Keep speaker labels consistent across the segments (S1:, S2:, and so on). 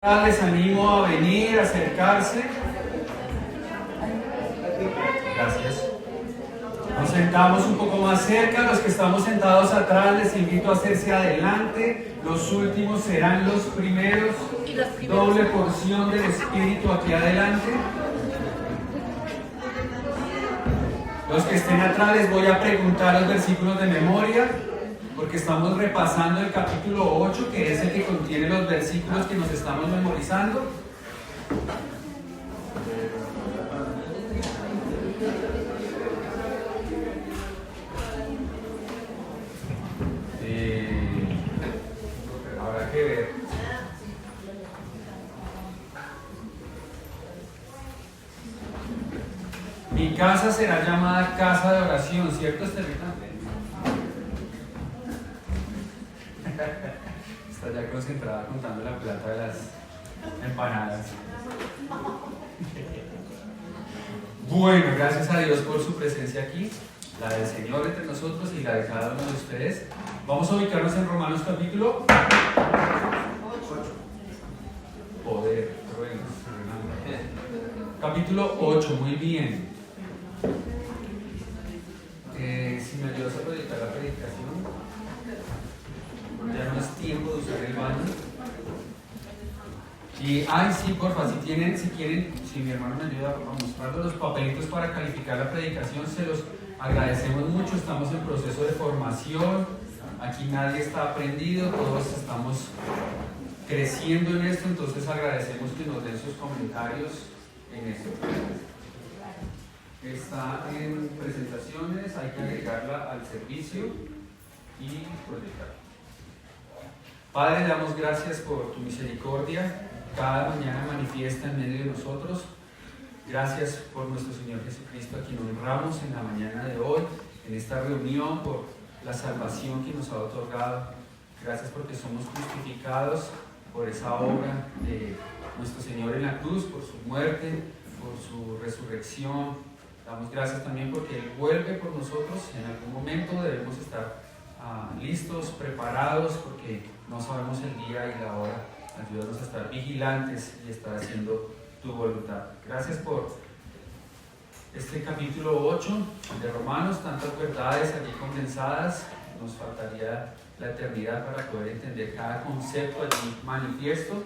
S1: Les animo a venir, a acercarse. Gracias. Nos sentamos un poco más cerca. Los que estamos sentados atrás les invito a hacerse adelante. Los últimos serán los primeros. Doble porción del Espíritu aquí adelante. Los que estén atrás les voy a preguntar los versículos de memoria, porque estamos repasando el capítulo 8, que es el que contiene los versículos que nos estamos memorizando. Habrá que ver. Mi casa será llamada casa de oración, ¿cierto, Estelita? Está ya concentrada contando la plata de las empanadas. Bueno, gracias a Dios por su presencia aquí, la del Señor entre nosotros y la de cada uno de ustedes. Vamos a ubicarnos en Romanos capítulo 8. Poder, capítulo 8, muy bien. Si me ayudas a proyectar la predicación. Ya no es tiempo de usar el baño. Y, sí, porfa, si quieren, si mi hermano me ayuda a mostrar los papelitos para calificar la predicación, se los agradecemos mucho. Estamos en proceso de formación. Aquí nadie está aprendido, todos estamos creciendo en esto, entonces agradecemos que nos den sus comentarios en esto. Está en presentaciones, hay que agregarla al servicio y proyectarla. Padre, damos gracias por tu misericordia, cada mañana manifiesta en medio de nosotros. Gracias por nuestro Señor Jesucristo, a quien honramos en la mañana de hoy, en esta reunión, por la salvación que nos ha otorgado. Gracias porque somos justificados por esa obra de nuestro Señor en la cruz, por su muerte, por su resurrección. Damos gracias también porque Él vuelve por nosotros. En algún momento debemos estar listos, preparados, porque no sabemos el día y la hora. Ayúdanos a estar vigilantes y estar haciendo tu voluntad. Gracias por este capítulo 8 de Romanos, tantas verdades aquí condensadas. Nos faltaría la eternidad para poder entender cada concepto allí manifiesto,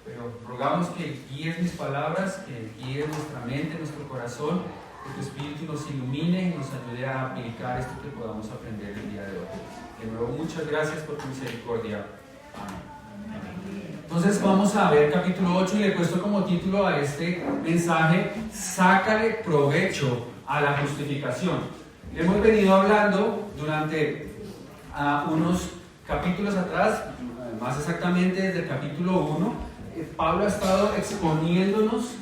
S1: pero rogamos que guíes mis palabras, que guíes nuestra mente, nuestro corazón, que tu Espíritu nos ilumine y nos ayude a aplicar esto que podamos aprender el día de hoy. De nuevo, muchas gracias por tu misericordia. Amén. Entonces vamos a ver capítulo 8 y le he puesto como título a este mensaje: sácale provecho a la justificación. Hemos venido hablando durante unos capítulos atrás, más exactamente desde el capítulo 1, Pablo ha estado exponiéndonos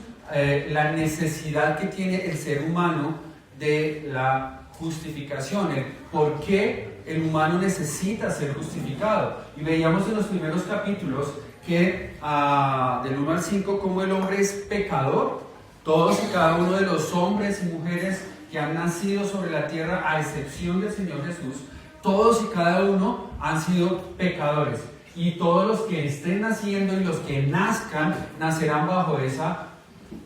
S1: la necesidad que tiene el ser humano de la justificación, el por qué el humano necesita ser justificado. Y veíamos en los primeros capítulos que del 1 al 5 cómo el hombre es pecador. Todos y cada uno de los hombres y mujeres que han nacido sobre la tierra, a excepción del Señor Jesús, todos y cada uno han sido pecadores. Y todos los que estén naciendo y los que nazcan, nacerán bajo esa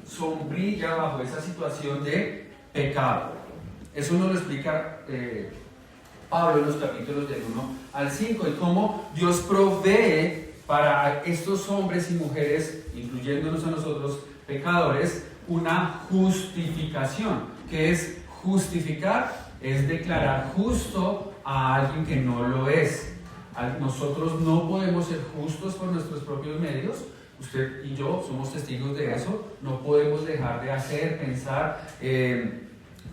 S1: sombrilla, bajo esa situación de pecado. Eso nos lo explica Pablo en los capítulos del 1 al 5, y cómo Dios provee para estos hombres y mujeres, incluyéndonos a nosotros pecadores, una justificación. ¿Qué es justificar? Es declarar justo a alguien que no lo es. Nosotros no podemos ser justos por nuestros propios medios. Usted y yo somos testigos de eso. No podemos dejar de hacer, pensar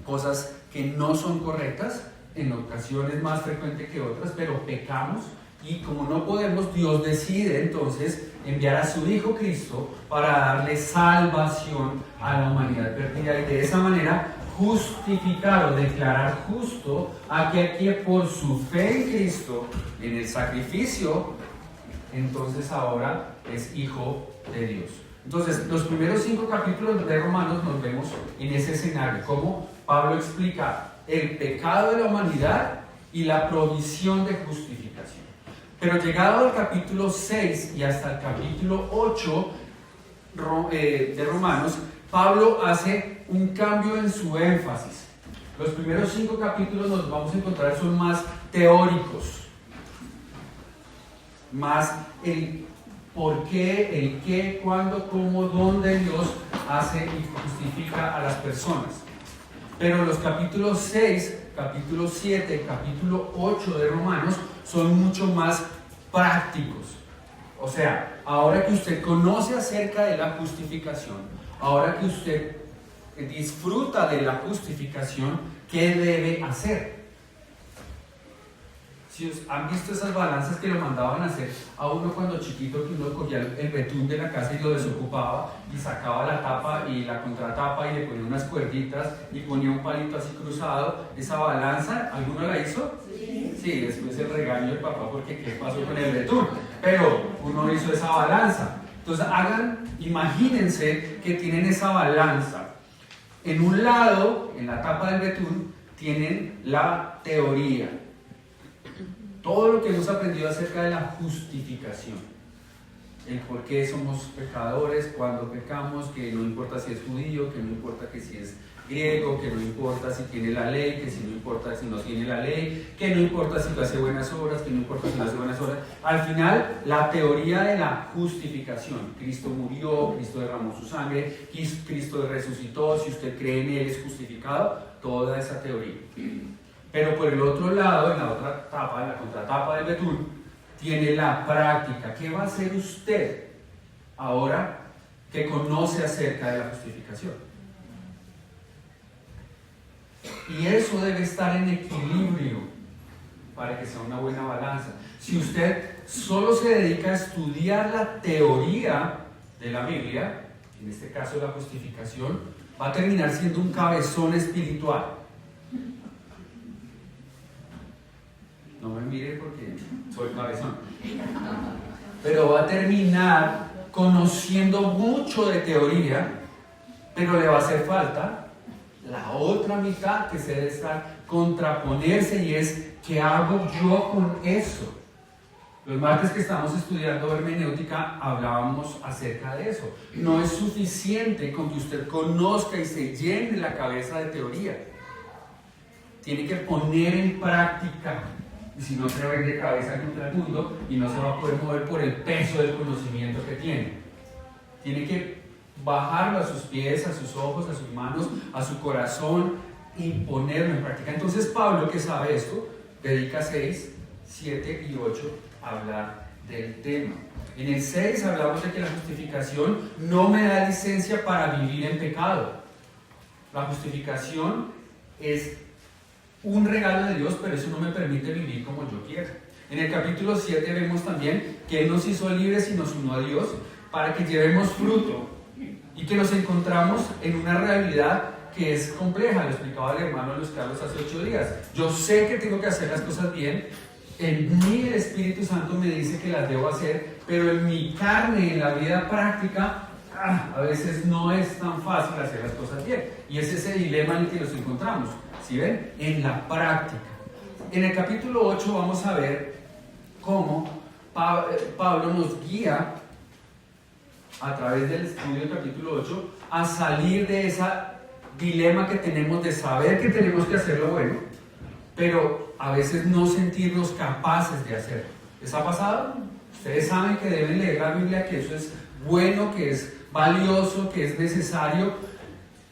S1: cosas que no son correctas, en ocasiones más frecuente que otras, pero pecamos. Y como no podemos, Dios decide entonces enviar a su Hijo Cristo para darle salvación a la humanidad perdida, y de esa manera justificar o declarar justo a aquel que por su fe en Cristo, en el sacrificio, entonces ahora es hijo de Dios. Entonces, los primeros 5 capítulos de Romanos nos vemos en ese escenario, cómo Pablo explica el pecado de la humanidad y la provisión de justificación. Pero llegado al capítulo 6 y hasta el capítulo 8, de Romanos, Pablo hace un cambio en su énfasis. Los primeros 5 capítulos nos vamos a encontrar son más teóricos, más el por qué, el qué, cuándo, cómo, dónde Dios hace y justifica a las personas. Pero los capítulos 6, capítulo 7, capítulo 8 de Romanos son mucho más prácticos. O sea, ahora que usted conoce acerca de la justificación, ahora que usted disfruta de la justificación, ¿qué debe hacer? Si han visto esas balanzas que lo mandaban a hacer a uno cuando chiquito, que uno cogía el betún de la casa y lo desocupaba y sacaba la tapa y la contratapa y le ponía unas cuerditas y ponía un palito así cruzado, esa balanza, ¿alguno la hizo? Sí, después el regaño del papá porque ¿qué pasó con el betún? Pero uno hizo esa balanza. Entonces imagínense que tienen esa balanza. En un lado, en la tapa del betún, tienen la teoría. Todo lo que hemos aprendido acerca de la justificación, el por qué somos pecadores, cuando pecamos, que no importa si es judío, que no importa que si es griego, que no importa si tiene la ley, que si no importa si no tiene la ley, que no importa si hace buenas obras, que no importa si no hace buenas obras. Al final, la teoría de la justificación. Cristo murió, Cristo derramó su sangre, Cristo resucitó, si usted cree en Él es justificado, toda esa teoría. Pero por el otro lado, en la otra tapa, en la contratapa del betún, tiene la práctica. ¿Qué va a hacer usted ahora que conoce acerca de la justificación? Y eso debe estar en equilibrio para que sea una buena balanza. Si usted solo se dedica a estudiar la teoría de la Biblia, en este caso la justificación, va a terminar siendo un cabezón espiritual. No me mire porque soy cabezón. Pero va a terminar conociendo mucho de teoría, pero le va a hacer falta la otra mitad que se debe estar contraponerse, y es ¿qué hago yo con eso? Los martes que estamos estudiando hermenéutica hablábamos acerca de eso. No es suficiente con que usted conozca y se llene la cabeza de teoría. Tiene que poner en práctica. Y si no, se va a ir de cabeza contra el mundo y no se va a poder mover por el peso del conocimiento que tiene. Tiene que bajarlo a sus pies, a sus ojos, a sus manos, a su corazón y ponerlo en práctica. Entonces Pablo, que sabe esto, dedica 6, 7 y 8 a hablar del tema. En el 6 hablamos de que la justificación no me da licencia para vivir en pecado. La justificación es un regalo de Dios, pero eso no me permite vivir como yo quiero. En el capítulo 7 vemos también que Él nos hizo libres y nos unió a Dios para que llevemos fruto y que nos encontramos en una realidad que es compleja. Lo explicaba el hermano Luis Carlos hace 8 días. Yo sé que tengo que hacer las cosas bien. En mí el Espíritu Santo me dice que las debo hacer, pero en mi carne, en la vida práctica, a veces no es tan fácil hacer las cosas bien. Y es ese dilema en el que nos encontramos. ¿Sí ven? En la práctica. En el capítulo 8 vamos a ver cómo Pablo nos guía a través del estudio del capítulo 8 a salir de ese dilema que tenemos de saber que tenemos que hacer lo bueno, pero a veces no sentirnos capaces de hacerlo. ¿Les ha pasado? Ustedes saben que deben leer la Biblia, que eso es bueno, que es valioso, que es necesario,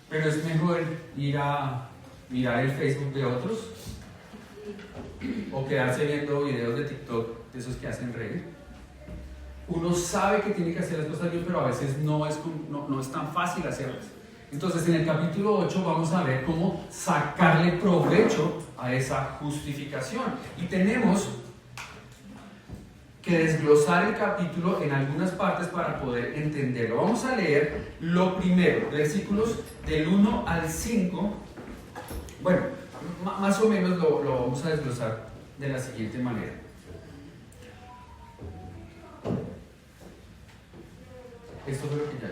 S1: pero es mejor ir a mirar el Facebook de otros o quedarse viendo videos de TikTok de esos que hacen reír. Uno sabe que tiene que hacer las cosas bien, pero a veces no es tan fácil hacerlas. Entonces en el capítulo 8 vamos a ver cómo sacarle provecho a esa justificación, y tenemos que desglosar el capítulo en algunas partes para poder entenderlo. Vamos a leer lo primero, versículos del 1 al 5. Bueno, más o menos lo vamos a desglosar de la siguiente manera. Esto fue lo que ya.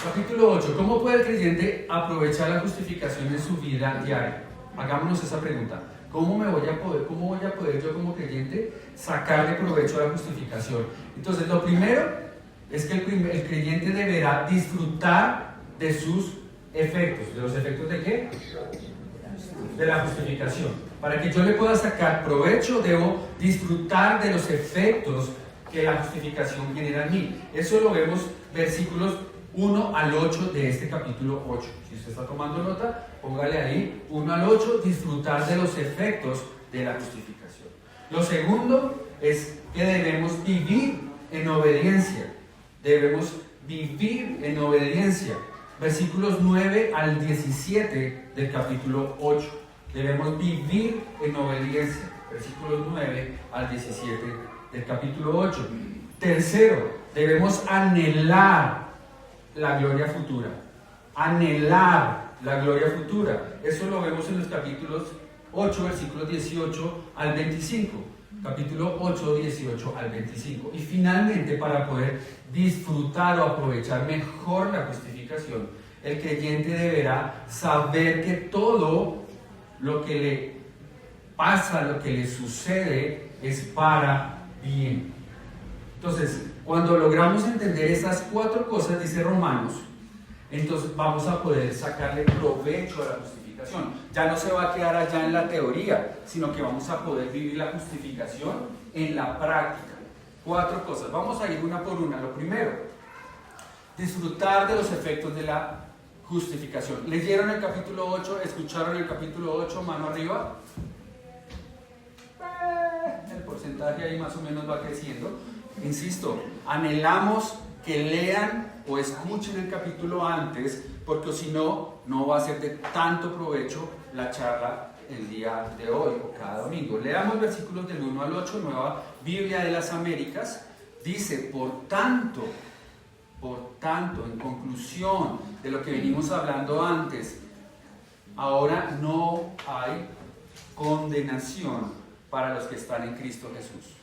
S1: Capítulo 8. ¿Cómo puede el creyente aprovechar la justificación en su vida diaria? Hagámonos esa pregunta. ¿Cómo voy a poder yo como creyente sacarle provecho a la justificación? Entonces, lo primero es que el creyente deberá disfrutar de sus efectos. ¿De los efectos de qué? De la justificación. Para que yo le pueda sacar provecho, debo disfrutar de los efectos que la justificación genera en mí. Eso lo vemos versículos 1 al 8 de este capítulo 8. Si usted está tomando nota, póngale ahí 1 al 8, disfrutar de los efectos de la justificación. Lo segundo es que debemos vivir en obediencia. Debemos vivir en obediencia. Versículos 9 al 17 del capítulo 8. Debemos vivir en obediencia. Versículos 9 al 17 del capítulo 8. Tercero, debemos anhelar la gloria futura. Anhelar la gloria futura. Eso lo vemos en los capítulos 8, versículos 18 al 25. Capítulo 8, 18 al 25. Y finalmente, para poder disfrutar o aprovechar mejor la justificación, el creyente deberá saber que todo lo que le pasa, lo que le sucede, es para bien. Entonces, cuando logramos entender esas 4 cosas, dice Romanos, entonces vamos a poder sacarle provecho a la justificación. Ya no se va a quedar allá en la teoría, sino que vamos a poder vivir la justificación en la práctica. 4 cosas. Vamos a ir una por una. Lo primero, disfrutar de los efectos de la justificación. ¿Leyeron el capítulo 8? ¿Escucharon el capítulo 8? Mano arriba. El porcentaje ahí más o menos va creciendo. Insisto, anhelamos que lean o escuchen el capítulo antes, porque si no, no va a ser de tanto provecho la charla el día de hoy o cada domingo. Leamos versículos del 1 al 8, Nueva Biblia de las Américas. Dice, por tanto, en conclusión de lo que venimos hablando antes, ahora no hay condenación para los que están en Cristo Jesús.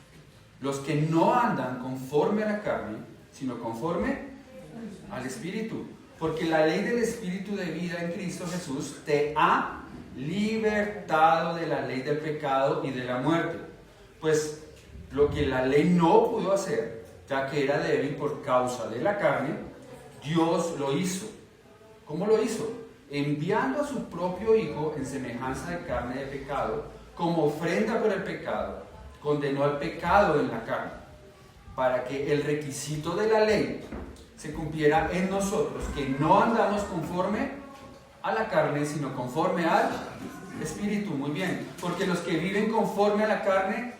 S1: Los que no andan conforme a la carne, sino conforme al Espíritu. Porque la ley del Espíritu de vida en Cristo Jesús te ha libertado de la ley del pecado y de la muerte. Pues lo que la ley no pudo hacer, ya que era débil por causa de la carne, Dios lo hizo. ¿Cómo lo hizo? Enviando a su propio Hijo en semejanza de carne de pecado, como ofrenda por el pecado, condenó al pecado en la carne, para que el requisito de la ley se cumpliera en nosotros, que no andamos conforme a la carne, sino conforme al Espíritu. Muy bien, porque los que viven conforme a la carne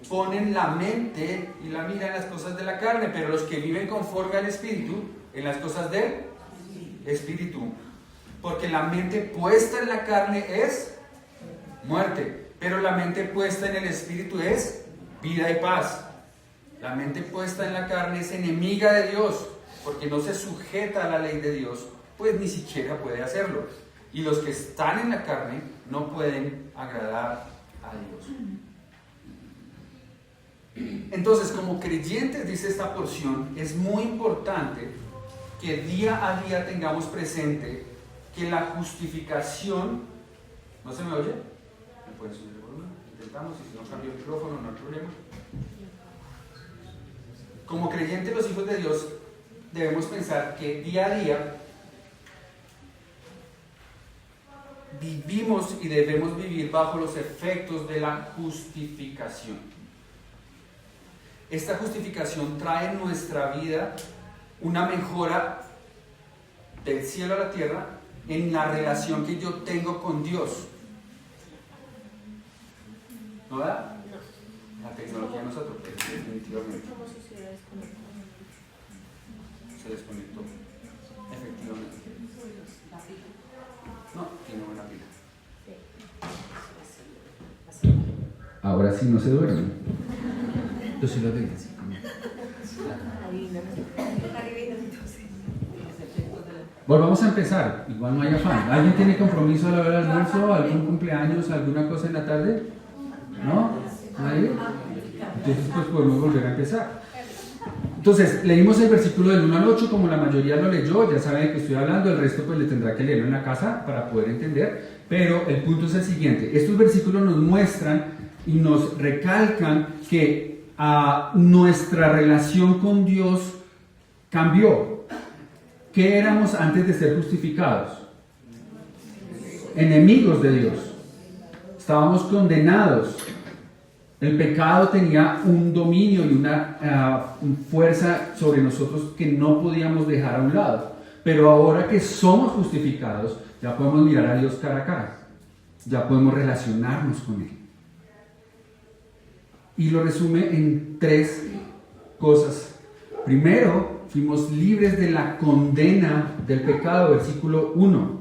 S1: ponen la mente y la mira en las cosas de la carne, pero los que viven conforme al Espíritu, en las cosas del Espíritu. Porque la mente puesta en la carne es muerte, pero la mente puesta en el Espíritu es vida y paz. La mente puesta en la carne es enemiga de Dios, porque no se sujeta a la ley de Dios, pues ni siquiera puede hacerlo. Y los que están en la carne no pueden agradar a Dios. Entonces, como creyentes, dice esta porción, es muy importante que día a día tengamos presente que la justificación... ¿No se me oye? ¿Me pueden subir el volumen? Intentamos, y si no cambio el micrófono, no hay problema. Como creyentes, los hijos de Dios, debemos pensar que día a día vivimos y debemos vivir bajo los efectos de la justificación. Esta justificación trae en nuestra vida una mejora del cielo a la tierra en la relación que yo tengo con Dios. ¿No da? La tecnología nos atropella, definitivamente. Se desconectó. Efectivamente. No, tiene buena pila. Ahora sí no se duerme. Yo sí lo veo así. Volvamos a empezar, igual no hay afán. ¿Alguien tiene compromiso a la hora del almuerzo? ¿Algún cumpleaños? ¿Alguna cosa en la tarde? ¿No? ¿Nadie? Entonces pues podemos volver a empezar. Entonces, leímos el versículo del 1 al 8, como la mayoría lo leyó, ya saben de qué estoy hablando, el resto pues le tendrá que leerlo en la casa para poder entender, pero el punto es el siguiente: estos versículos nos muestran y nos recalcan que nuestra relación con Dios cambió. ¿Qué éramos antes de ser justificados? Enemigos de Dios. Estábamos condenados. El pecado tenía un dominio y una fuerza sobre nosotros que no podíamos dejar a un lado. Pero ahora que somos justificados, ya podemos mirar a Dios cara a cara. Ya podemos relacionarnos con Él. Y lo resume en 3 cosas. Primero, fuimos libres de la condena del pecado, versículo 1.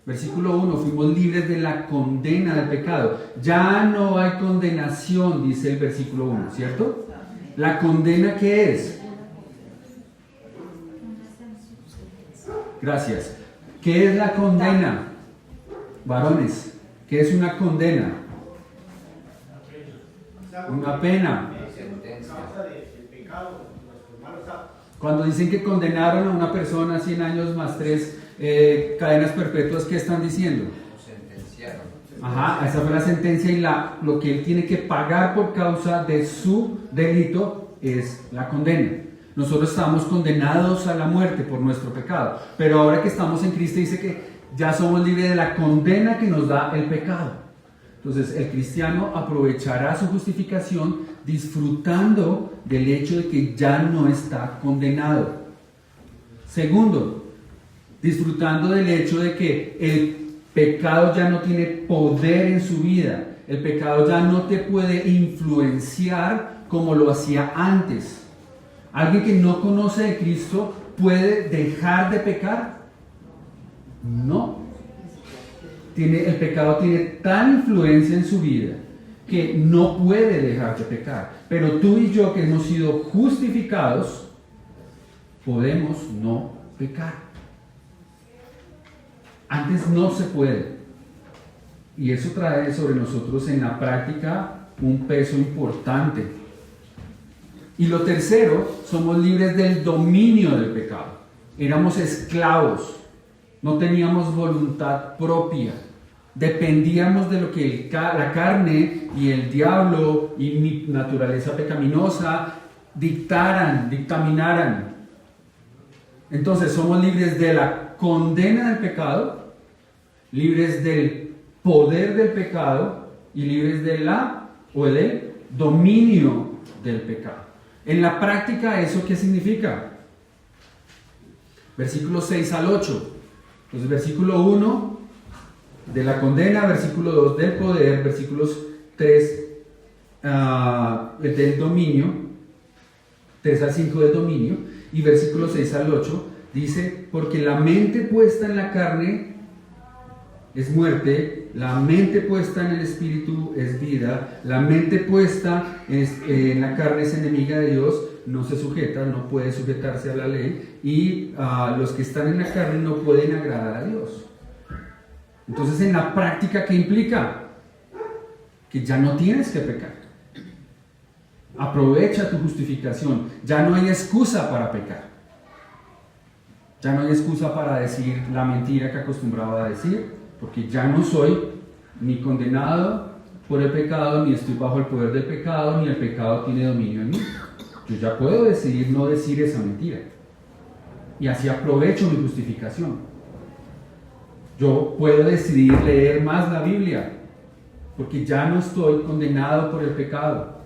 S1: Versículo 1, fuimos libres de la condena del pecado. Ya no hay condenación, dice el versículo 1, ¿cierto? ¿La condena qué es? Gracias. ¿Qué es la condena? Varones, ¿qué es una condena? Una pena. Cuando dicen que condenaron a una persona a 100 años más 3 cadenas perpetuas, ¿qué están diciendo?
S2: Sentenciaron.
S1: Ajá, esa fue la sentencia y lo que él tiene que pagar por causa de su delito es la condena. Nosotros estamos condenados a la muerte por nuestro pecado, pero ahora que estamos en Cristo dice que ya somos libres de la condena que nos da el pecado. Entonces el cristiano aprovechará su justificación disfrutando del hecho de que ya no está condenado. Segundo, disfrutando del hecho de que el pecado ya no tiene poder en su vida. El pecado ya no te puede influenciar como lo hacía antes. ¿Alguien que no conoce de Cristo puede dejar de pecar? No. El pecado tiene tal influencia en su vida que no puede dejar de pecar. Pero tú y yo que hemos sido justificados, podemos no pecar. Antes no se puede. Y eso trae sobre nosotros en la práctica un peso importante. Y lo tercero, somos libres del dominio del pecado. Éramos esclavos. No teníamos voluntad propia. Dependíamos de lo que la carne y el diablo y mi naturaleza pecaminosa dictaminaran. Entonces somos libres de la condena del pecado, libres del poder del pecado y libres del dominio del pecado. En la práctica, ¿eso qué significa? Versículos 6 al 8. Entonces, versículo 1 de la condena, versículo 2 del poder, versículos 3 del dominio, 3 al 5 del dominio, y versículos 6 al 8 dice, porque la mente puesta en la carne es muerte, la mente puesta en el espíritu es vida, la mente puesta en la carne es enemiga de Dios, no se sujeta, no puede sujetarse a la ley, y los que están en la carne no pueden agradar a Dios. Entonces, en la práctica, ¿qué implica? Que ya no tienes que pecar. Aprovecha tu justificación. Ya no hay excusa para pecar. Ya no hay excusa para decir la mentira que acostumbraba a decir, porque ya no soy ni condenado por el pecado, ni estoy bajo el poder del pecado, ni el pecado tiene dominio en mí. Yo ya puedo decidir no decir esa mentira. Y así aprovecho mi justificación. Yo puedo decidir leer más la Biblia, porque ya no estoy condenado por el pecado.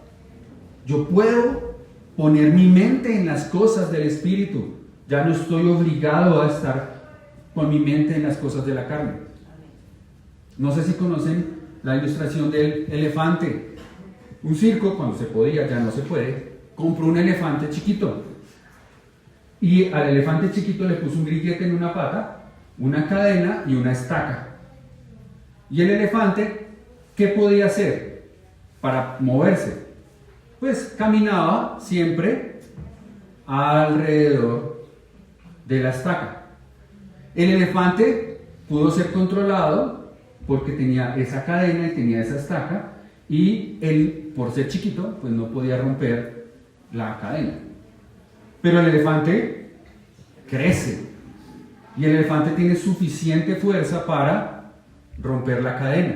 S1: Yo puedo poner mi mente en las cosas del Espíritu. Ya no estoy obligado a estar con mi mente en las cosas de la carne. No sé si conocen la ilustración del elefante. Un circo, cuando se podía, ya no se puede, compró un elefante chiquito. Y al elefante chiquito le puso un grillete en una pata, una cadena y una estaca. Y el elefante, ¿qué podía hacer para moverse? Pues caminaba siempre alrededor de la estaca. El elefante pudo ser controlado porque tenía esa cadena y tenía esa estaca, y él, por ser chiquito, pues no podía romper la cadena. Pero el elefante crece y el elefante tiene suficiente fuerza para romper la cadena.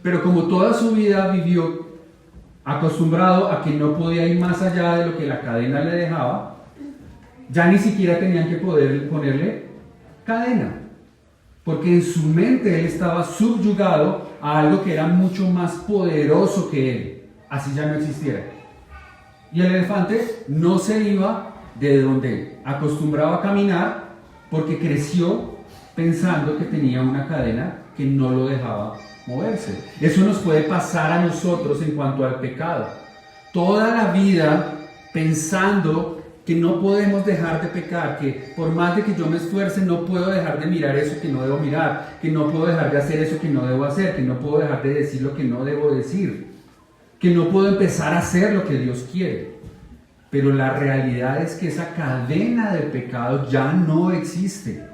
S1: Pero como toda su vida vivió acostumbrado a que no podía ir más allá de lo que la cadena le dejaba, ya ni siquiera tenían que poder ponerle cadena, porque en su mente él estaba subyugado a algo que era mucho más poderoso que él, así ya no existiera. Y el elefante no se iba de donde acostumbraba a caminar, porque creció pensando que tenía una cadena que no lo dejaba moverse. Eso nos puede pasar a nosotros en cuanto al pecado. Toda la vida pensando que no podemos dejar de pecar, que por más de que yo me esfuerce no puedo dejar de mirar eso que no debo mirar, que no puedo dejar de hacer eso que no debo hacer, que no puedo dejar de decir lo que no debo decir, que no puedo empezar a hacer lo que Dios quiere. Pero la realidad es que esa cadena de pecado ya no existe.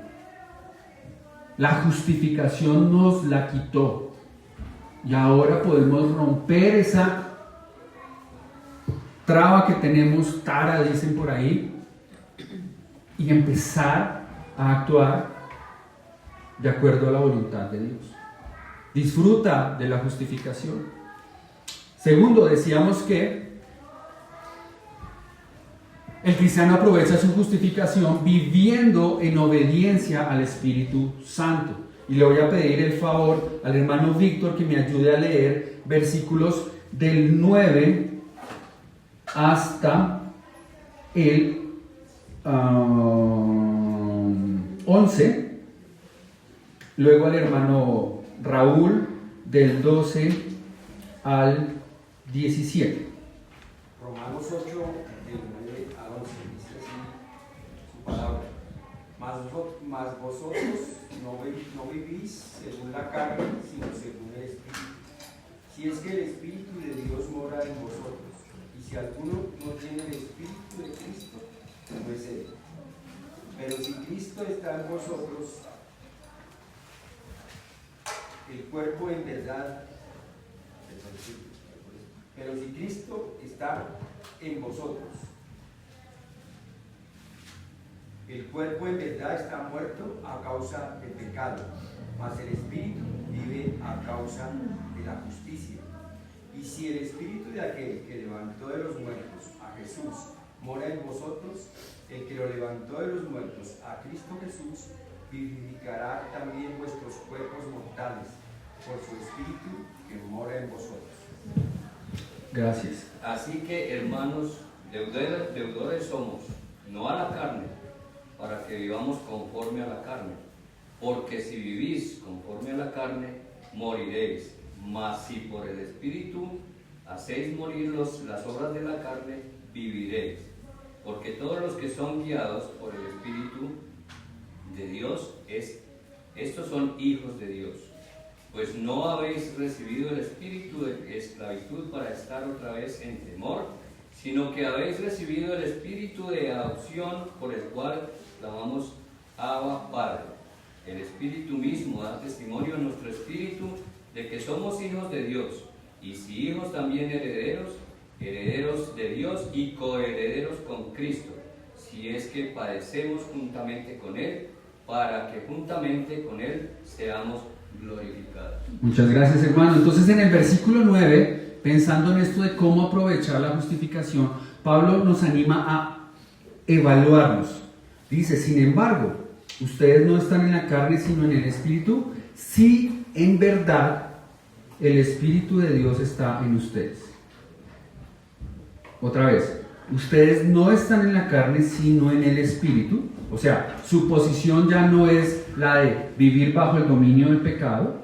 S1: La justificación nos la quitó. Y ahora podemos romper esa traba que tenemos, tara dicen por ahí, y empezar a actuar de acuerdo a la voluntad de Dios. Disfruta de la justificación. Segundo, decíamos que el cristiano aprovecha su justificación viviendo en obediencia al Espíritu Santo. Y le voy a pedir el favor al hermano Víctor que me ayude a leer versículos del 9 hasta el 11. Luego al hermano Raúl del 12 al 17.
S2: Romanos 8, del 9 al 11, dice así su palabra. Mas vosotros no vivís según la carne, sino según el Espíritu. Si es que el Espíritu de Dios mora en vosotros. Y si alguno no tiene el Espíritu de Cristo, no es él. Pero si Cristo está en vosotros, el cuerpo en verdad, pero si Cristo está en vosotros, el cuerpo en verdad está muerto a causa del pecado, mas el Espíritu vive a causa de la justicia. Y si el Espíritu de aquel que levantó de los muertos a Jesús mora en vosotros, el que lo levantó de los muertos a Cristo Jesús vivificará también vuestros cuerpos mortales por su Espíritu que mora en vosotros.
S1: Gracias.
S3: Así que, hermanos, deudores somos, no a la carne, para que vivamos conforme a la carne. Porque si vivís conforme a la carne, moriréis. Mas si por el Espíritu hacéis morir las obras de la carne, viviréis. Porque todos los que son guiados por el Espíritu de Dios, estos son hijos de Dios. Pues no habéis recibido el espíritu de esclavitud para estar otra vez en temor, sino que habéis recibido el espíritu de adopción por el cual clamamos Abba, Padre. El Espíritu mismo da testimonio en nuestro espíritu de que somos hijos de Dios, y si hijos también herederos, herederos de Dios y coherederos con Cristo, si es que padecemos juntamente con Él, para que juntamente con Él seamos glorificados.
S1: Muchas gracias, hermano. Entonces, en el versículo 9, pensando en esto de cómo aprovechar la justificación, Pablo nos anima a evaluarnos. Dice, sin embargo, ustedes no están en la carne, sino en el Espíritu, si en verdad el Espíritu de Dios está en ustedes. Otra vez, ustedes no están en la carne, sino en el Espíritu. O sea, su posición ya no es la de vivir bajo el dominio del pecado,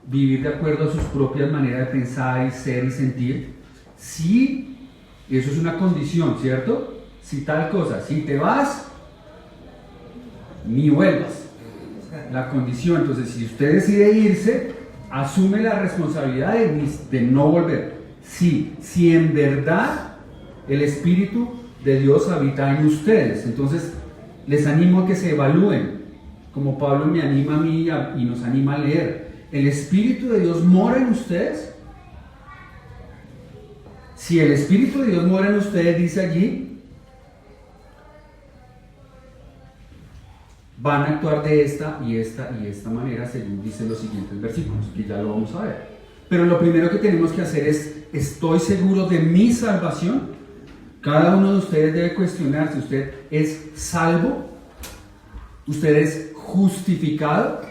S1: vivir de acuerdo a sus propias maneras de pensar y ser y sentir. Sí, eso es una condición, ¿cierto? Si tal cosa, si te vas, ni vuelvas. La condición, entonces, si usted decide irse, asume la responsabilidad de no volver. Sí, si en verdad el Espíritu de Dios habita en ustedes. Entonces, les animo a que se evalúen, como Pablo me anima a mí y nos anima a leer. ¿El Espíritu de Dios mora en ustedes? Si el Espíritu de Dios mora en ustedes, dice allí, van a actuar de esta y esta manera, según dicen los siguientes versículos, que ya lo vamos a ver. Pero lo primero que tenemos que hacer es, ¿estoy seguro de mi salvación? Cada uno de ustedes debe cuestionarse, ¿usted es salvo? ¿Usted es justificado?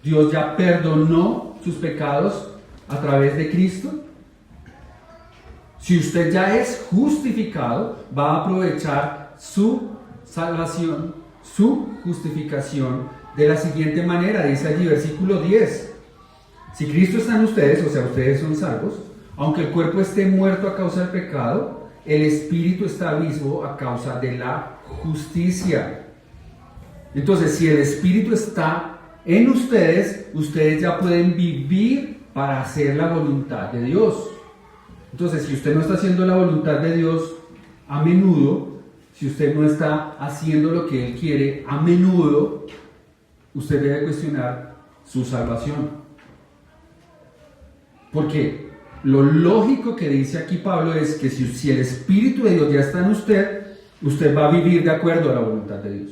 S1: ¿Dios ya perdonó sus pecados a través de Cristo? Si usted ya es justificado, va a aprovechar su salvación, su justificación de la siguiente manera. Dice allí, versículo 10. Si Cristo está en ustedes, o sea, ustedes son salvos, aunque el cuerpo esté muerto a causa del pecado, el espíritu está vivo a causa de la justicia. Entonces, si el espíritu está en ustedes, ustedes ya pueden vivir para hacer la voluntad de Dios. Entonces, si usted no está haciendo la voluntad de Dios a menudo, si usted no está haciendo lo que Él quiere a menudo, usted debe cuestionar su salvación. Porque lo lógico que dice aquí Pablo es que si el Espíritu de Dios ya está en usted, usted va a vivir de acuerdo a la voluntad de Dios.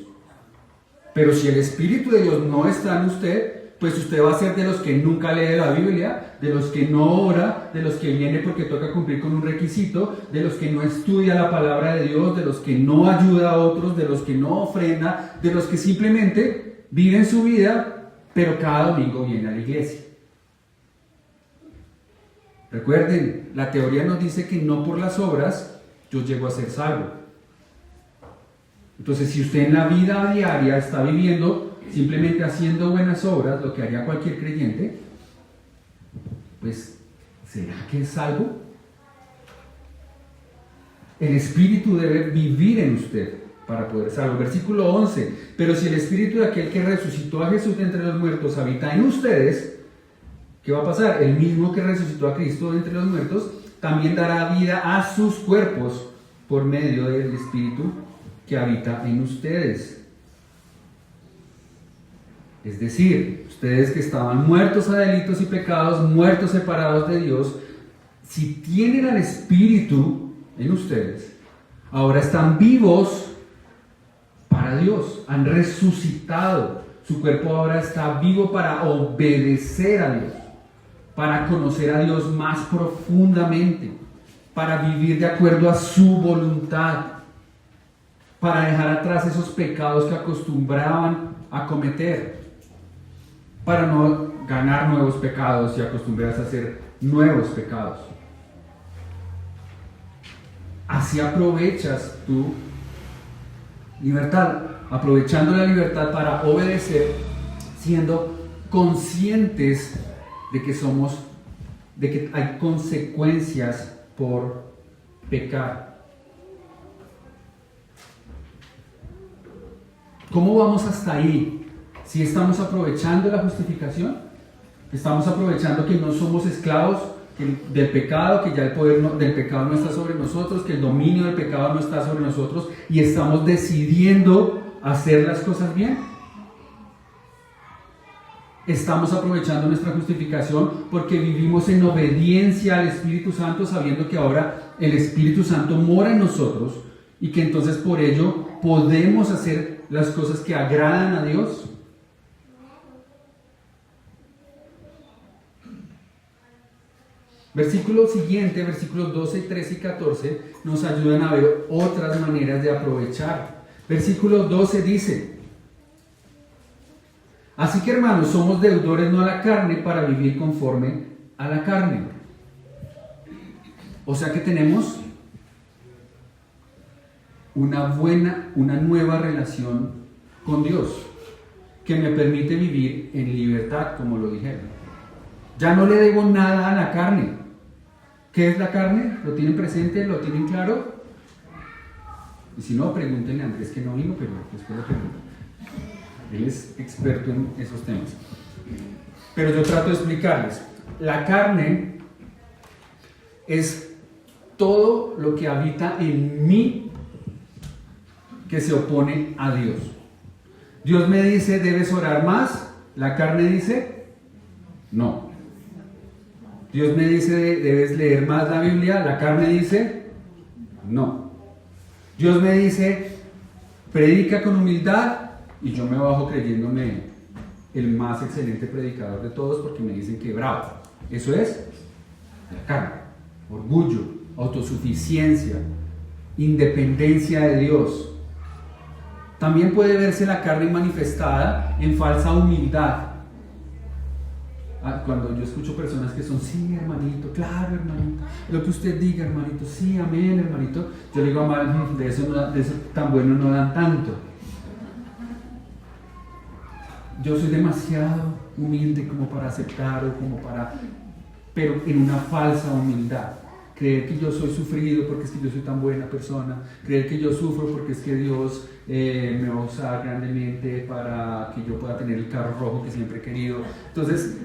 S1: Pero si el Espíritu de Dios no está en usted, pues usted va a ser de los que nunca lee la Biblia, de los que no ora, de los que viene porque toca cumplir con un requisito, de los que no estudia la palabra de Dios, de los que no ayuda a otros, de los que no ofrenda, de los que simplemente viven su vida, pero cada domingo viene a la iglesia. Recuerden, la teoría nos dice que no por las obras yo llego a ser salvo. Entonces, si usted en la vida diaria está viviendo simplemente haciendo buenas obras, lo que haría cualquier creyente, pues, ¿será que es salvo? El Espíritu debe vivir en usted para poder ser salvo. Versículo 11, pero si el Espíritu de aquel que resucitó a Jesús de entre los muertos habita en ustedes, ¿qué va a pasar? El mismo que resucitó a Cristo de entre los muertos también dará vida a sus cuerpos por medio del Espíritu que habita en ustedes. Es decir, ustedes que estaban muertos a delitos y pecados, muertos separados de Dios, si tienen al Espíritu en ustedes, ahora están vivos para Dios, han resucitado, su cuerpo ahora está vivo para obedecer a Dios, para conocer a Dios más profundamente, para vivir de acuerdo a su voluntad, para dejar atrás esos pecados que acostumbraban a cometer, para no ganar nuevos pecados y acostumbrarse a hacer nuevos pecados. Así aprovechas tu libertad, aprovechando la libertad para obedecer, siendo conscientes de que hay consecuencias por pecar. ¿Cómo vamos hasta ahí? Si estamos aprovechando la justificación, estamos aprovechando que no somos esclavos del pecado, que ya el poder del pecado no está sobre nosotros, que el dominio del pecado no está sobre nosotros y estamos decidiendo hacer las cosas bien. Estamos aprovechando nuestra justificación porque vivimos en obediencia al Espíritu Santo, sabiendo que ahora el Espíritu Santo mora en nosotros y que entonces por ello podemos hacer las cosas que agradan a Dios. Versículo siguiente, versículos 12, 13 y 14, nos ayudan a ver otras maneras de aprovechar. Versículo 12 dice: así que, hermanos, somos deudores no a la carne para vivir conforme a la carne. O sea que tenemos una nueva relación con Dios que me permite vivir en libertad, como lo dijeron. Ya no le debo nada a la carne. ¿Qué es la carne? ¿Lo tienen presente? ¿Lo tienen claro? Y si no, pregúntenle a Andrés, que no vino, pero después lo pregunto. Él es experto en esos temas. Pero yo trato de explicarles. La carne es todo lo que habita en mí que se opone a Dios. Dios me dice, debes orar más. La carne dice, no. Dios me dice, debes leer más la Biblia. La carne dice, no. Dios me dice, predica con humildad. Y yo me bajo creyéndome el más excelente predicador de todos porque me dicen que bravo. Eso es la carne, orgullo, autosuficiencia, independencia de Dios. También puede verse la carne manifestada en falsa humildad. Cuando yo escucho personas que son, sí, hermanito, claro, hermanito, lo que usted diga, hermanito, sí, amén, hermanito, yo le digo, de eso tan bueno no dan tanto. Yo soy demasiado humilde como para aceptar pero en una falsa humildad. Creer que yo soy sufrido porque es que yo soy tan buena persona, creer que yo sufro porque es que Dios me va a usar grandemente para que yo pueda tener el carro rojo que siempre he querido. Entonces,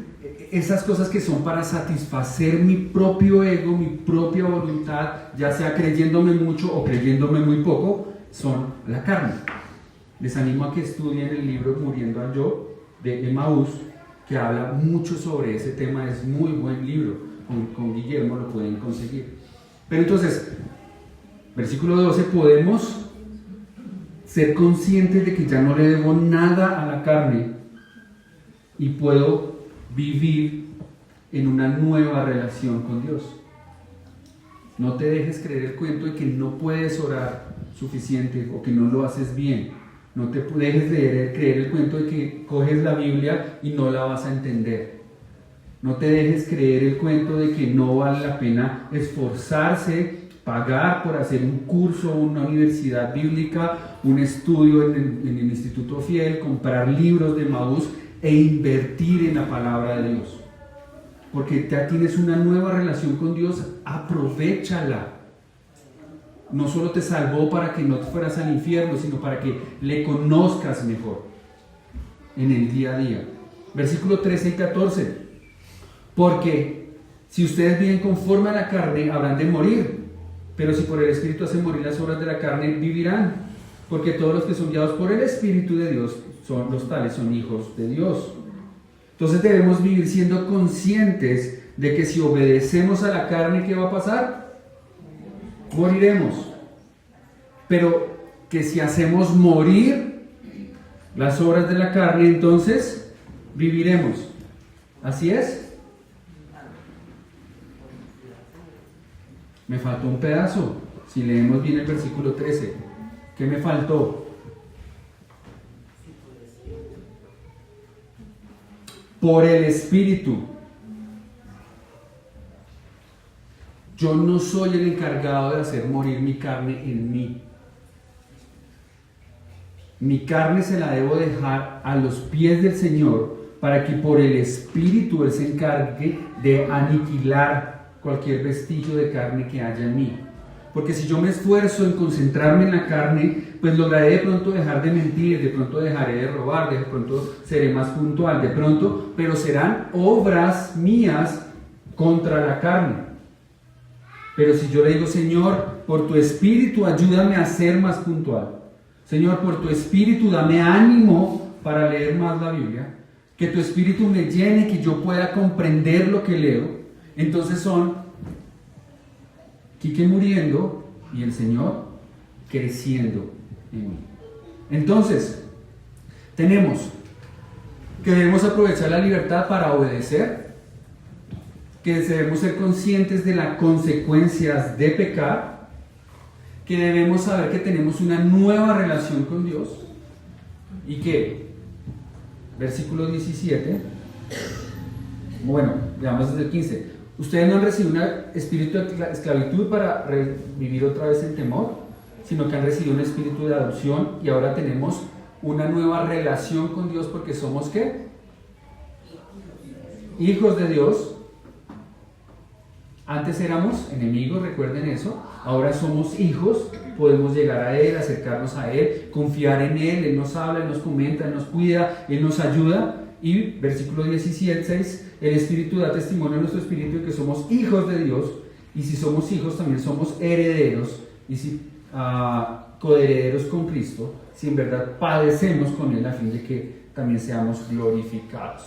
S1: esas cosas que son para satisfacer mi propio ego, mi propia voluntad, ya sea creyéndome mucho o creyéndome muy poco, son la carne. Les animo a que estudien el libro Muriendo al Yo de Emaús, que habla mucho sobre ese tema. Es muy buen libro. Con Guillermo lo pueden conseguir. Pero entonces, versículo 12, podemos ser conscientes de que ya no le debo nada a la carne y puedo vivir en una nueva relación con Dios. No te dejes creer el cuento de que no puedes orar suficiente o que no lo haces bien. No te dejes creer el cuento de que coges la Biblia y no la vas a entender. No te dejes creer el cuento de que no vale la pena esforzarse, pagar por hacer un curso, una universidad bíblica, un estudio en el Instituto Fiel, comprar libros de Emaús e invertir en la palabra de Dios. Porque ya tienes una nueva relación con Dios, aprovéchala. No solo te salvó para que no te fueras al infierno, sino para que le conozcas mejor en el día a día. Versículo 13 y 14. Porque si ustedes viven conforme a la carne, habrán de morir. Pero si por el Espíritu hacen morir las obras de la carne, vivirán. Porque todos los que son guiados por el Espíritu de Dios, los tales son hijos de Dios. Entonces debemos vivir siendo conscientes de que si obedecemos a la carne, ¿qué va a pasar? Moriremos. Pero que si hacemos morir las obras de la carne, entonces viviremos. ¿Así es? Me faltó un pedazo. Si leemos bien el versículo 13, ¿qué me faltó? Por el Espíritu. Yo no soy el encargado de hacer morir mi carne en mí. Mi carne se la debo dejar a los pies del Señor para que por el Espíritu Él se encargue de aniquilar cualquier vestigio de carne que haya en mí. Porque si yo me esfuerzo en concentrarme en la carne, pues lograré de pronto dejar de mentir, de pronto dejaré de robar, de pronto seré más puntual, de pronto, pero serán obras mías contra la carne. Pero si yo le digo, Señor, por tu Espíritu ayúdame a ser más puntual. Señor, por tu Espíritu dame ánimo para leer más la Biblia. Que tu Espíritu me llene, que yo pueda comprender lo que leo. Entonces son Quique muriendo y el Señor creciendo en mí. Entonces, tenemos que debemos aprovechar la libertad para obedecer, que debemos ser conscientes de las consecuencias de pecar, que debemos saber que tenemos una nueva relación con Dios y que, versículo 17, bueno, veamos desde el 15. Ustedes no han recibido un espíritu de esclavitud para vivir otra vez en temor, sino que han recibido un espíritu de adopción y ahora tenemos una nueva relación con Dios porque somos ¿qué? Hijos de Dios. Antes éramos enemigos, recuerden eso. Ahora somos hijos, podemos llegar a Él, acercarnos a Él, confiar en Él. Él nos habla, Él nos comenta, Él nos cuida, Él nos ayuda. Y versículo 16, el Espíritu da testimonio a nuestro espíritu de que somos hijos de Dios, y si somos hijos también somos herederos, y si coherederos con Cristo, si en verdad padecemos con Él a fin de que también seamos glorificados.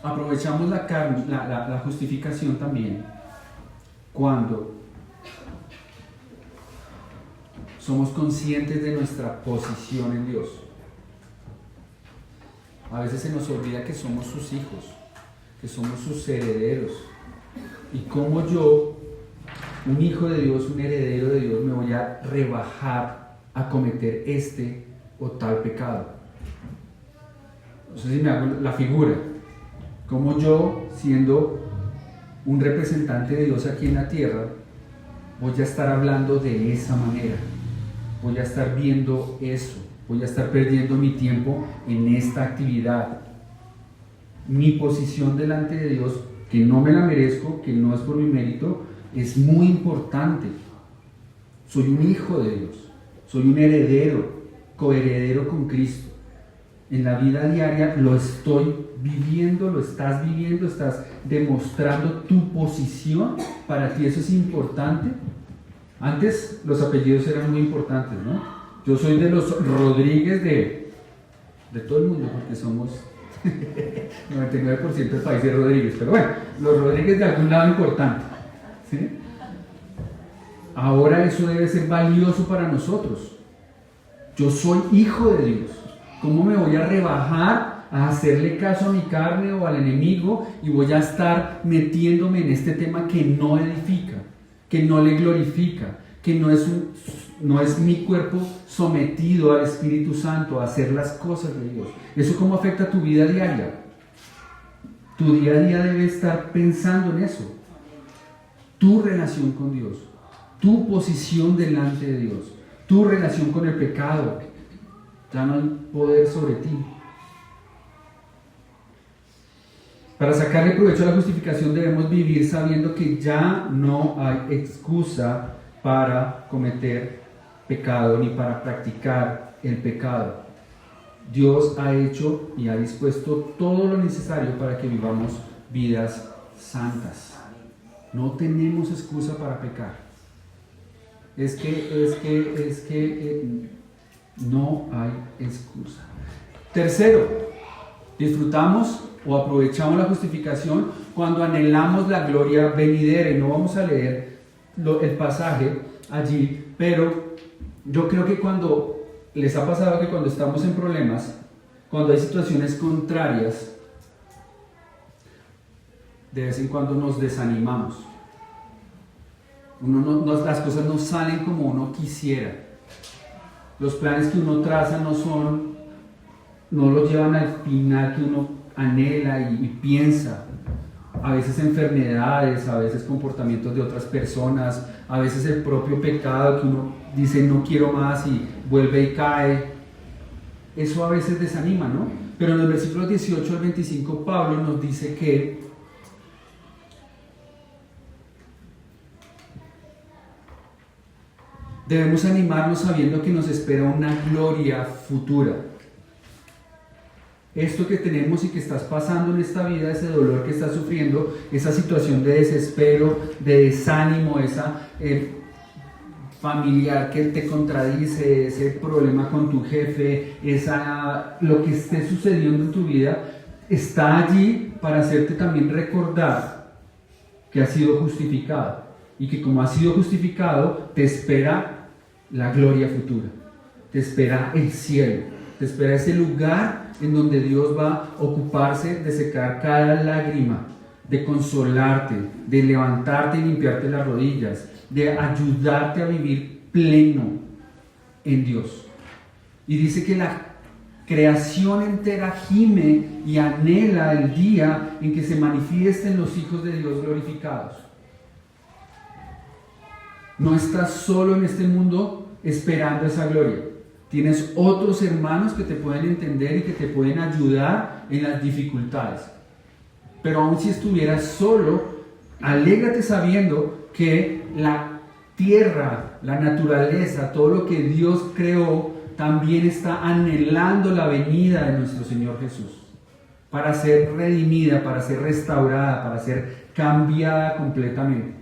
S1: Aprovechamos la justificación también cuando somos conscientes de nuestra posición en Dios. A veces se nos olvida que somos sus hijos, que somos sus herederos, y cómo yo, un hijo de Dios, un heredero de Dios, me voy a rebajar a cometer este o tal pecado. No sé si me hago la figura. Como yo, siendo un representante de Dios aquí en la tierra, voy a estar hablando de esa manera. Voy a estar viendo eso. Voy a estar perdiendo mi tiempo en esta actividad. Mi posición delante de Dios, que no me la merezco, que no es por mi mérito, es muy importante. Soy un hijo de Dios. Soy un heredero, coheredero con Cristo. En la vida diaria lo estoy viviendo, lo estás viviendo, estás demostrando tu posición. Para ti eso es importante. Antes los apellidos eran muy importantes, ¿no? Yo soy de los Rodríguez de todo el mundo, porque somos 99% del país de Rodríguez, pero bueno, los Rodríguez de algún lado importante, ¿sí? Ahora eso debe ser valioso para nosotros. Yo soy hijo de Dios. ¿Cómo me voy a rebajar a hacerle caso a mi carne o al enemigo y voy a estar metiéndome en este tema que no edifica, que no le glorifica, que no es mi cuerpo sometido al Espíritu Santo a hacer las cosas de Dios? ¿Eso cómo afecta tu vida diaria? Tu día a día debe estar pensando en eso. Tu relación con Dios, tu posición delante de Dios, tu relación con el pecado. Ya no hay poder sobre ti. Para sacarle provecho a la justificación debemos vivir sabiendo que ya no hay excusa para cometer pecado ni para practicar el pecado. Dios ha hecho y ha dispuesto todo lo necesario para que vivamos vidas santas. No tenemos excusa para pecar. Es que no hay excusa. Tercero, disfrutamos o aprovechamos la justificación cuando anhelamos la gloria venidera. Y no vamos a leer el pasaje allí, pero yo creo que cuando les ha pasado que cuando estamos en problemas, cuando hay situaciones contrarias, de vez en cuando nos desanimamos. Las cosas no salen como uno quisiera. Los planes que uno traza no los llevan al final que uno anhela y piensa. A veces enfermedades, a veces comportamientos de otras personas, a veces el propio pecado que uno dice no quiero más y vuelve y cae. Eso a veces desanima, ¿no? Pero en los versículos 18 al 25 Pablo nos dice que debemos animarnos sabiendo que nos espera una gloria futura. Esto que tenemos y que estás pasando en esta vida, ese dolor que estás sufriendo, esa situación de desespero, de desánimo, esa familiar que te contradice, ese problema con tu jefe, lo que esté sucediendo en tu vida, está allí para hacerte también recordar que has sido justificado y que como has sido justificado te espera la gloria futura, te espera el cielo, te espera ese lugar en donde Dios va a ocuparse de secar cada lágrima, de consolarte, de levantarte y limpiarte las rodillas, de ayudarte a vivir pleno en Dios. Y dice que la creación entera gime y anhela el día en que se manifiesten los hijos de Dios glorificados. No estás solo en este mundo esperando esa gloria. Tienes otros hermanos que te pueden entender y que te pueden ayudar en las dificultades. Pero aun si estuvieras solo, alégrate sabiendo que la tierra, la naturaleza, todo lo que Dios creó, también está anhelando la venida de nuestro Señor Jesús. Para ser redimida, para ser restaurada, para ser cambiada completamente.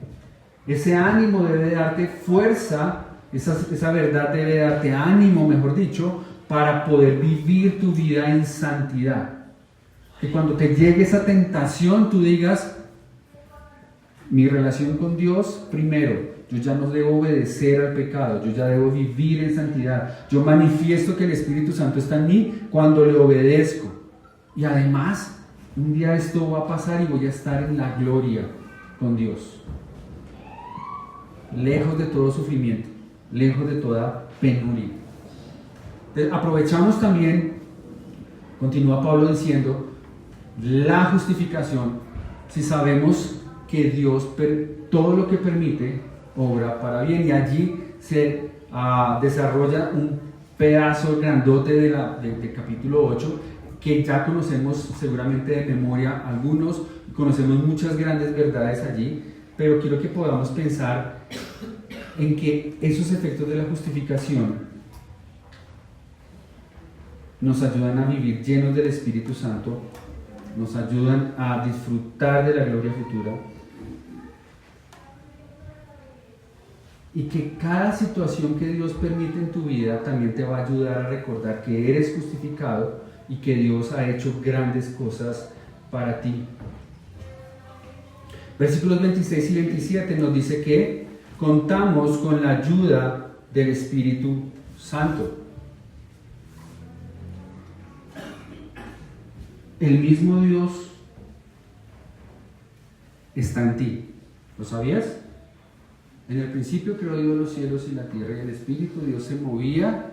S1: Ese ánimo debe darte fuerza, esa verdad debe darte ánimo, mejor dicho, para poder vivir tu vida en santidad. Que cuando te llegue esa tentación tú digas, mi relación con Dios primero, yo ya no debo obedecer al pecado, yo ya debo vivir en santidad. Yo manifiesto que el Espíritu Santo está en mí cuando le obedezco. Y además, un día esto va a pasar y voy a estar en la gloria con Dios, lejos de todo sufrimiento, lejos de toda penuria. Entonces, aprovechamos también, continúa Pablo diciendo, la justificación, si sabemos que Dios todo lo que permite obra para bien, y allí se desarrolla un pedazo grandote del capítulo 8 que ya conocemos seguramente de memoria algunos, conocemos muchas grandes verdades allí, pero quiero que podamos pensar en que esos efectos de la justificación nos ayudan a vivir llenos del Espíritu Santo, nos ayudan a disfrutar de la gloria futura, y que cada situación que Dios permite en tu vida también te va a ayudar a recordar que eres justificado y que Dios ha hecho grandes cosas para ti. Versículos 26 y 27 nos dice que contamos con la ayuda del Espíritu Santo. El mismo Dios está en ti. ¿Lo sabías? En el principio creó Dios los cielos y la tierra, y el Espíritu de Dios se movía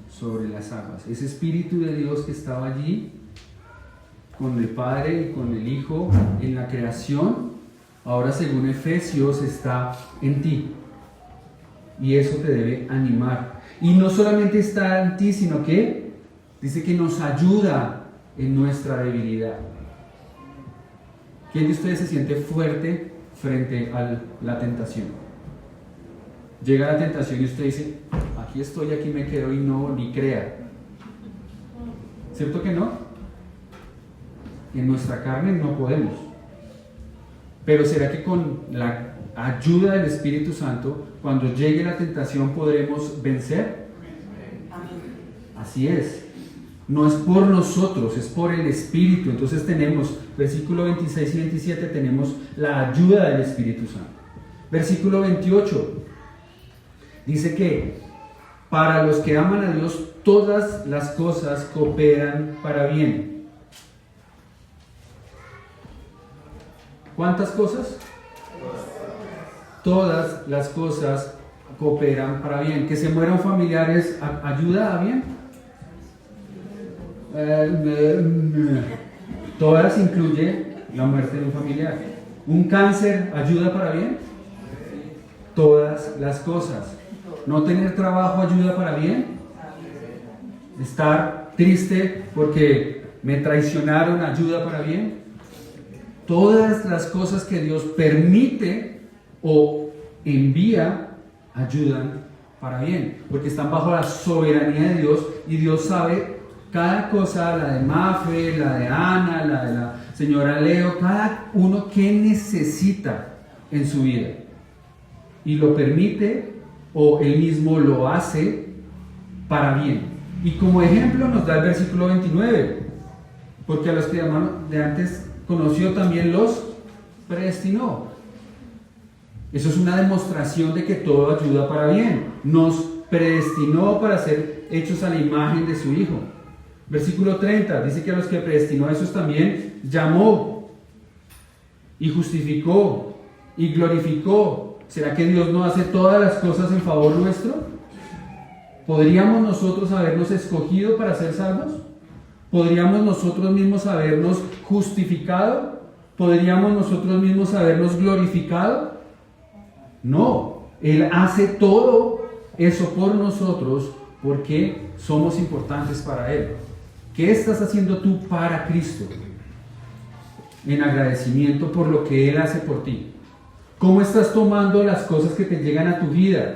S1: sobre las aguas. Ese Espíritu de Dios que estaba allí con el Padre y con el Hijo en la creación, ahora según Efesios está en ti. Y eso te debe animar. Y no solamente está en ti, sino que dice que nos ayuda en nuestra debilidad. ¿Quién de ustedes se siente fuerte frente a la tentación? Llega la tentación y usted dice, aquí estoy, aquí me quedo, y no, ni crea. ¿Cierto que no? En nuestra carne no podemos. Pero ¿será que con la ayuda del Espíritu Santo, cuando llegue la tentación, podremos vencer? Así es. No es por nosotros, es por el Espíritu. Entonces tenemos, versículo 26 y 27, tenemos la ayuda del Espíritu Santo. Versículo 28. Dice que para los que aman a Dios, todas las cosas cooperan para bien. ¿Cuántas cosas? Todas las cosas cooperan para bien. Que se mueran familiares, ¿ayuda a bien? Todas incluye la muerte de un familiar. ¿Un cáncer ayuda para bien? Todas las cosas. ¿No tener trabajo ayuda para bien? ¿Estar triste porque me traicionaron ayuda para bien? Todas las cosas que Dios permite o envía ayudan para bien, porque están bajo la soberanía de Dios, y Dios sabe cada cosa, la de Mafe, la de Ana, la de la señora Leo, cada uno que necesita en su vida, y lo permite o Él mismo lo hace para bien. Y como ejemplo nos da el versículo 29, porque a los que de antes conoció también los predestinó. Eso es una demostración de que todo ayuda para bien. Nos predestinó para ser hechos a la imagen de su Hijo. Versículo 30 dice que a los que predestinó a esos también llamó y justificó y glorificó. ¿Será que Dios no hace todas las cosas en favor nuestro? ¿Podríamos nosotros habernos escogido para ser salvos? ¿Podríamos nosotros mismos habernos justificado? ¿Podríamos nosotros mismos habernos glorificado? No, Él hace todo eso por nosotros porque somos importantes para Él. ¿Qué estás haciendo tú para Cristo? En agradecimiento por lo que Él hace por ti. ¿Cómo estás tomando las cosas que te llegan a tu vida?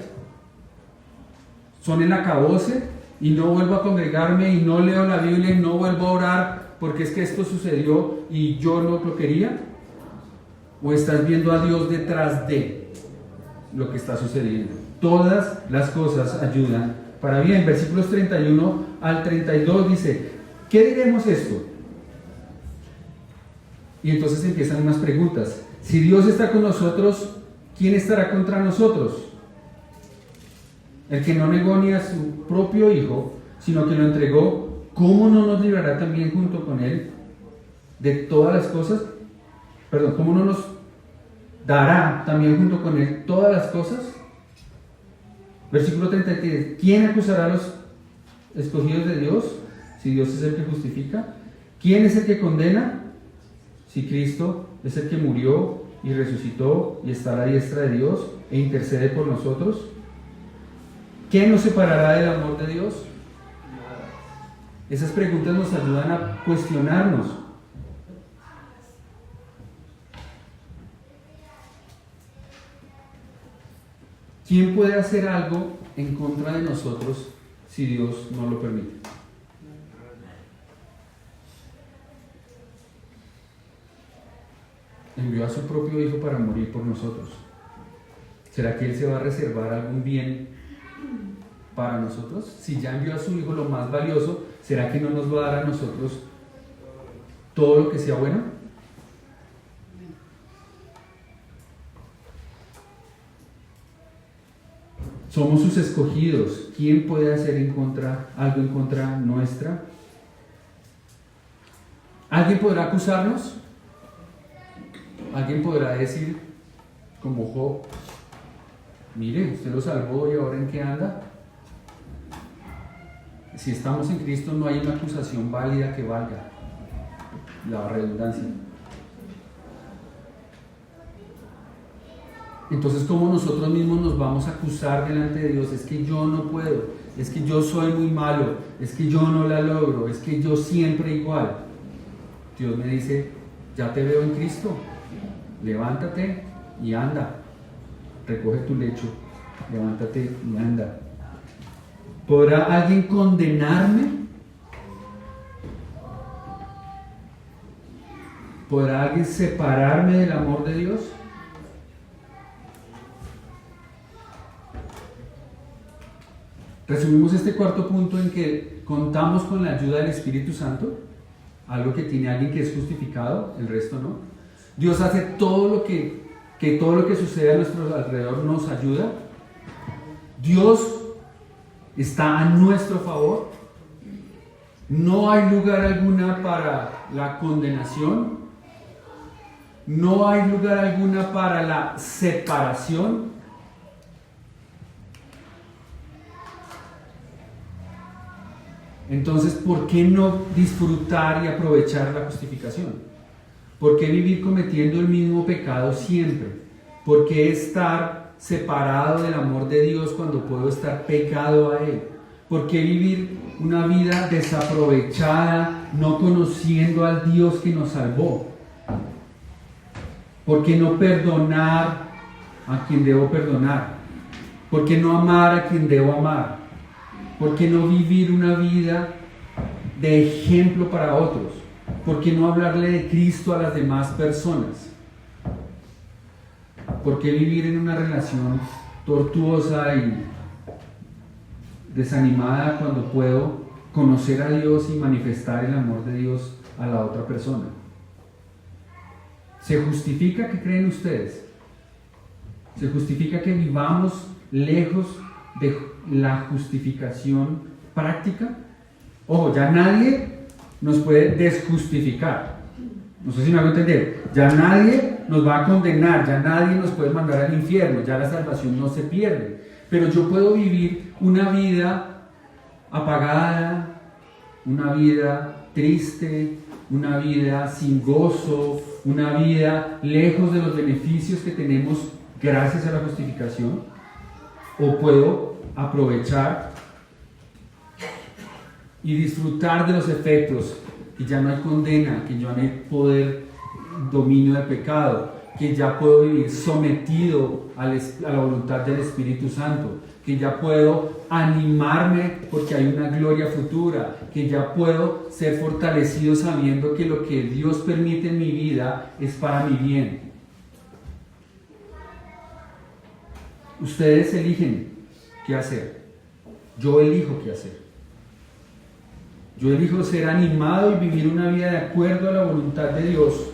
S1: ¿Son el acabose? Y no vuelvo a congregarme, y no leo la Biblia, y no vuelvo a orar porque es que esto sucedió y yo no lo quería. ¿O estás viendo a Dios detrás de lo que está sucediendo? Todas las cosas ayudan para bien. Versículos 31 al 32 dice, ¿qué diremos esto? Y entonces empiezan unas preguntas. Si Dios está con nosotros, ¿quién estará contra nosotros? El que no negó ni a su propio Hijo, sino que lo entregó, ¿cómo no nos librará también junto con Él de todas las cosas? Perdón, ¿cómo no nos dará también junto con él todas las cosas. Versículo 33. ¿Quién acusará a los escogidos de Dios? Si Dios es el que justifica. ¿Quién es el que condena? Si Cristo es el que murió y resucitó y está a la diestra de Dios e intercede por nosotros. ¿Quién nos separará del amor de Dios? Esas preguntas nos ayudan a cuestionarnos. ¿Quién puede hacer algo en contra de nosotros si Dios no lo permite? Envió a su propio Hijo para morir por nosotros. ¿Será que Él se va a reservar algún bien para nosotros? Si ya envió a su Hijo, lo más valioso, ¿será que no nos va a dar a nosotros todo lo que sea bueno? Somos sus escogidos. ¿Quién puede hacer algo en contra nuestra? ¿Alguien podrá acusarnos? ¿Alguien podrá decir, como Job, mire, usted lo salvó y ahora en qué anda? Si estamos en Cristo no hay una acusación válida que valga la redundancia. Entonces, ¿cómo nosotros mismos nos vamos a acusar delante de Dios? Es que yo no puedo, es que yo soy muy malo, es que yo no la logro, es que yo siempre igual. Dios me dice, ya te veo en Cristo, levántate y anda, recoge tu lecho, levántate y anda. ¿Podrá alguien condenarme? ¿Podrá alguien separarme del amor de Dios? Resumimos este cuarto punto en que contamos con la ayuda del Espíritu Santo, algo que tiene alguien que es justificado, el resto no. Dios hace todo lo que todo lo que sucede a nuestro alrededor nos ayuda. Dios está a nuestro favor. No hay lugar alguna para la condenación. No hay lugar alguna para la separación. Entonces, ¿por qué no disfrutar y aprovechar la justificación? ¿Por qué vivir cometiendo el mismo pecado siempre? ¿Por qué estar separado del amor de Dios cuando puedo estar pegado a Él? ¿Por qué vivir una vida desaprovechada, no conociendo al Dios que nos salvó? ¿Por qué no perdonar a quien debo perdonar? ¿Por qué no amar a quien debo amar? ¿Por qué no vivir una vida de ejemplo para otros? ¿Por qué no hablarle de Cristo a las demás personas? ¿Por qué vivir en una relación tortuosa y desanimada cuando puedo conocer a Dios y manifestar el amor de Dios a la otra persona? ¿Se justifica? ¿Qué creen ustedes? ¿Se justifica que vivamos lejos de la justificación práctica? Ojo, ya nadie nos puede desjustificar. No sé si me hago entender. Ya nadie nos va a condenar, ya nadie nos puede mandar al infierno, ya la salvación no se pierde. Pero yo puedo vivir una vida apagada, una vida triste, una vida sin gozo, una vida lejos de los beneficios que tenemos gracias a la justificación. O puedo aprovechar y disfrutar de los efectos, que ya no hay condena, que ya no hay poder, dominio del pecado, que ya puedo vivir sometido a la voluntad del Espíritu Santo, que ya puedo animarme porque hay una gloria futura, que ya puedo ser fortalecido sabiendo que lo que Dios permite en mi vida es para mi bien. Ustedes eligen qué hacer. Yo elijo qué hacer. Yo elijo ser animado y vivir una vida de acuerdo a la voluntad de Dios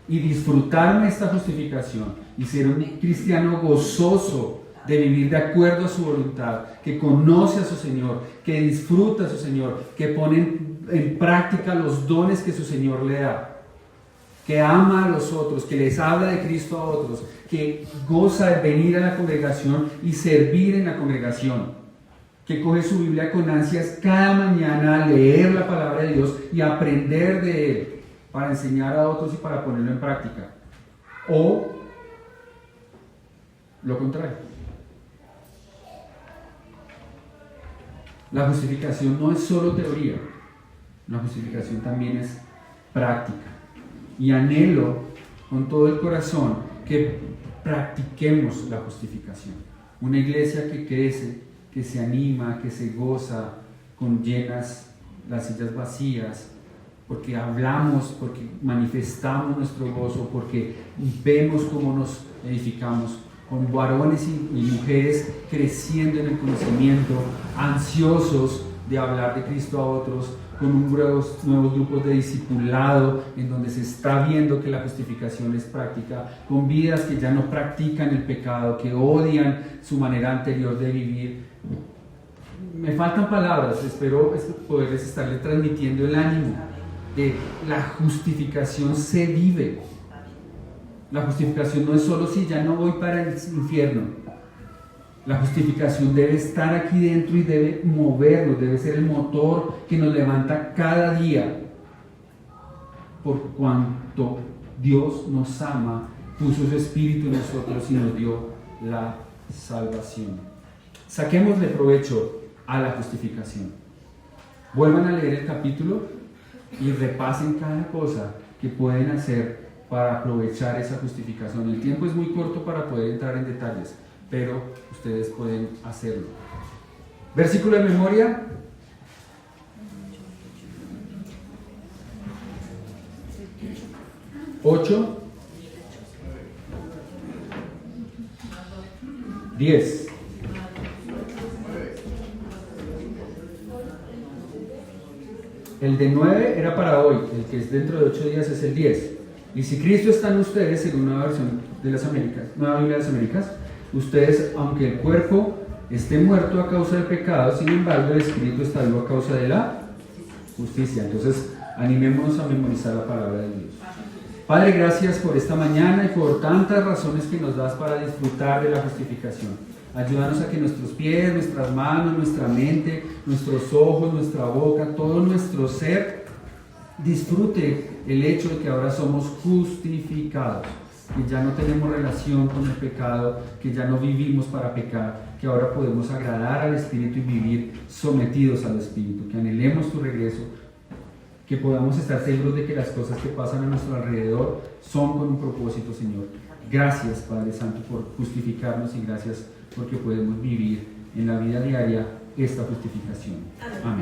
S1: y disfrutarme esta justificación y ser un cristiano gozoso de vivir de acuerdo a su voluntad, que conoce a su Señor, que disfruta a su Señor, que pone en práctica los dones que su Señor le da, que ama a los otros, que les habla de Cristo a otros, que goza de venir a la congregación y servir en la congregación, que coge su Biblia con ansias cada mañana a leer la palabra de Dios y aprender de Él para enseñar a otros y para ponerlo en práctica. O lo contrario. La justificación no es solo teoría, la justificación también es práctica. Y anhelo con todo el corazón que practiquemos la justificación. Una iglesia que crece, que se anima, que se goza, con llenas las sillas vacías, porque hablamos, porque manifestamos nuestro gozo, porque vemos cómo nos edificamos, con varones y mujeres creciendo en el conocimiento, ansiosos de hablar de Cristo a otros, con nuevos grupos de discipulado en donde se está viendo que la justificación es práctica, con vidas que ya no practican el pecado, que odian su manera anterior de vivir. Me faltan palabras, espero poderles estarle transmitiendo el ánimo de la justificación se vive. La justificación no es solo si ya no voy para el infierno. La justificación debe estar aquí dentro y debe movernos, debe ser el motor que nos levanta cada día. Por cuanto Dios nos ama, puso su Espíritu en nosotros y nos dio la salvación. Saquémosle provecho a la justificación. Vuelvan a leer el capítulo y repasen cada cosa que pueden hacer para aprovechar esa justificación. El tiempo es muy corto para poder entrar en detalles, pero ustedes pueden hacerlo. Versículo de memoria. ¿8? 10. El de 9 era para hoy, el que es dentro de 8 días es el 10. Y si Cristo está en ustedes, según Nueva Versión de las Américas, Nueva Biblia de las Américas, ustedes, aunque el cuerpo esté muerto a causa del pecado, sin embargo el espíritu está vivo a causa de la justicia. Entonces, animémonos a memorizar la palabra de Dios. Padre, gracias por esta mañana y por tantas razones que nos das para disfrutar de la justificación. Ayúdanos a que nuestros pies, nuestras manos, nuestra mente, nuestros ojos, nuestra boca, todo nuestro ser disfrute el hecho de que ahora somos justificados, que ya no tenemos relación con el pecado, que ya no vivimos para pecar, que ahora podemos agradar al Espíritu y vivir sometidos al Espíritu, que anhelemos tu regreso, que podamos estar seguros de que las cosas que pasan a nuestro alrededor son con un propósito, Señor. Gracias, Padre Santo, por justificarnos y gracias porque podemos vivir en la vida diaria esta justificación. Amén.